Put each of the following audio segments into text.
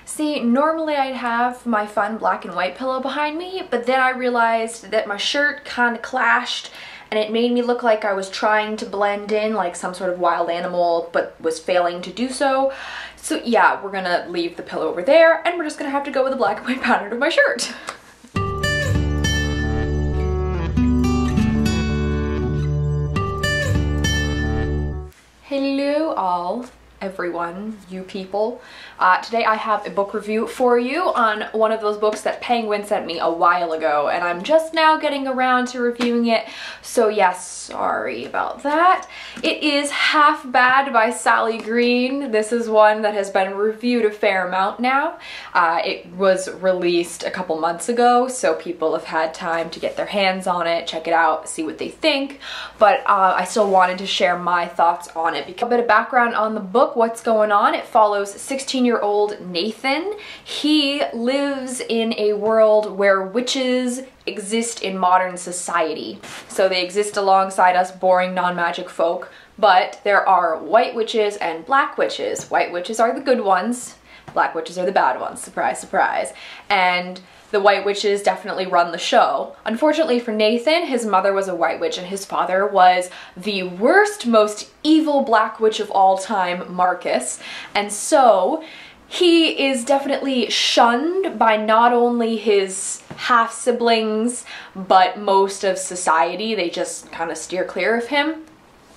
See, normally I'd have my fun black and white pillow behind me, but then I realized that my shirt kind of clashed and it made me look like I was trying to blend in like some sort of wild animal but was failing to do so. So yeah, we're gonna leave the pillow over there and we're just gonna have to go with the black and white pattern of my shirt. Hello all, everyone, you people. Today I have a book review for you on one of those books that Penguin sent me a while ago, and I'm just now getting around to reviewing it, so yes, sorry about that. It is Half Bad by Sally Green. This is one that has been reviewed a fair amount now. It was released a couple months ago, so people have had time to get their hands on it, check it out, see what they think, but I still wanted to share my thoughts on it. A bit of background on the book, what's going on. It follows 16-year-old Nathan. He lives in a world where witches exist in modern society. So they exist alongside us boring non-magic folk, but there are white witches and black witches. White witches are the good ones, black witches are the bad ones, surprise, surprise. And the white witches definitely run the show. Unfortunately for Nathan, his mother was a white witch and his father was the worst, most evil black witch of all time, Marcus. And so he is definitely shunned by not only his half-siblings, but most of society. They just kind of steer clear of him.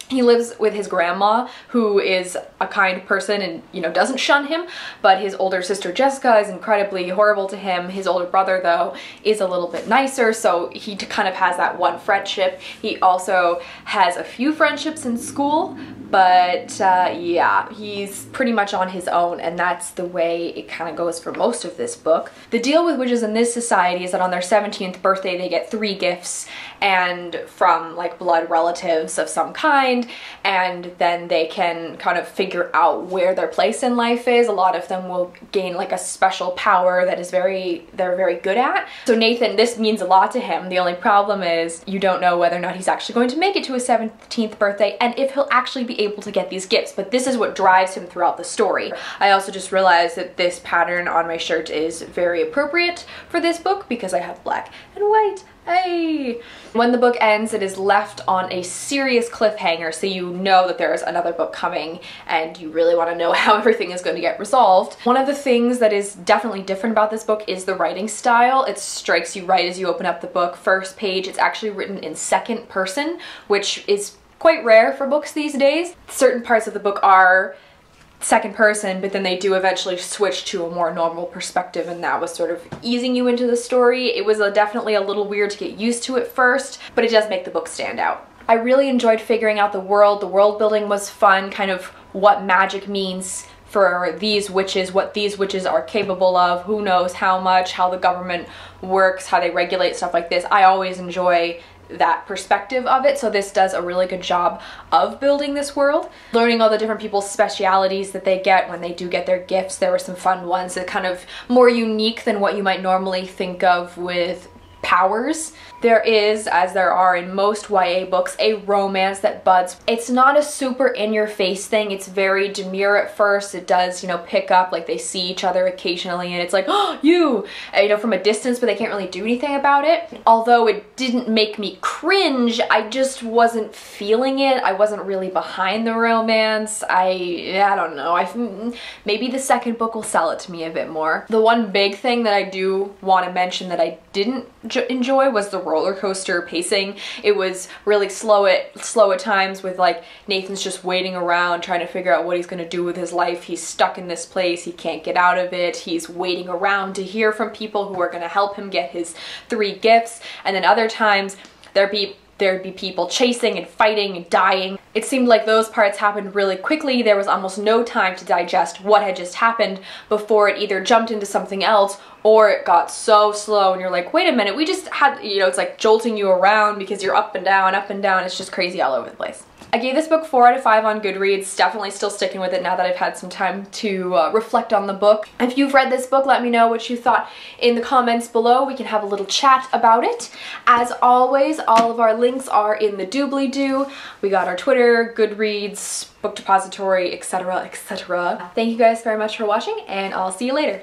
He lives with his grandma, who is a kind person and, you know, doesn't shun him, but his older sister Jessica is incredibly horrible to him. His older brother, though, is a little bit nicer, so he kind of has that one friendship. He also has a few friendships in school, but yeah, he's pretty much on his own, and that's the way it kind of goes for most of this book. The deal with witches in this society is that on their 17th birthday they get 3 gifts, and from like blood relatives of some kind, and then they can kind of figure out where their place in life is. A lot of them will gain like a special power that is they're very good at. So Nathan, this means a lot to him. The only problem is you don't know whether or not he's actually going to make it to his 17th birthday and if he'll actually be able to get these gifts, but this is what drives him throughout the story. I also just realized that this pattern on my shirt is very appropriate for this book because I have black and white. Hey! When the book ends, it is left on a serious cliffhanger, so you know that there is another book coming and you really want to know how everything is going to get resolved. One of the things that is definitely different about this book is the writing style. It strikes you right as you open up the book. First page, it's actually written in second person, which is quite rare for books these days. Certain parts of the book are second person, but then they do eventually switch to a more normal perspective, and that was sort of easing you into the story. It was definitely a little weird to get used to at first, but it does make the book stand out. I really enjoyed figuring out the world building was fun, kind of what magic means for these witches, what these witches are capable of, who knows how much, how the government works, how they regulate stuff like this. I always enjoy that perspective of it, so this does a really good job of building this world. Learning all the different people's specialities that they get when they do get their gifts. There were some fun ones that kind of more unique than what you might normally think of with powers. There is, as there are in most YA books, a romance that buds. It's not a super in-your-face thing. It's very demure at first. It does, you know, pick up, like they see each other occasionally and it's like, oh, you know, from a distance, but they can't really do anything about it. Although it didn't make me cringe, I just wasn't feeling it. I wasn't really behind the romance. I don't know. Maybe the second book will sell it to me a bit more. The one big thing that I do want to mention that I didn't enjoy was the roller coaster pacing. It was really slow at times, with like Nathan's just waiting around trying to figure out what he's going to do with his life. He's stuck in this place, he can't get out of it. He's waiting around to hear from people who are going to help him get his 3 gifts, and then other times there'd be people chasing and fighting and dying. It seemed like those parts happened really quickly. There was almost no time to digest what had just happened before it either jumped into something else or it got so slow and you're like, wait a minute, we just had, you know, it's like jolting you around because you're up and down, it's just crazy all over the place. I gave this book 4 out of 5 on Goodreads, definitely still sticking with it now that I've had some time to reflect on the book. If you've read this book, let me know what you thought in the comments below. We can have a little chat about it. As always, all of our links are in the doobly-doo. We got our Twitter, Goodreads, Book Depository, etc., etc. Thank you guys very much for watching, and I'll see you later.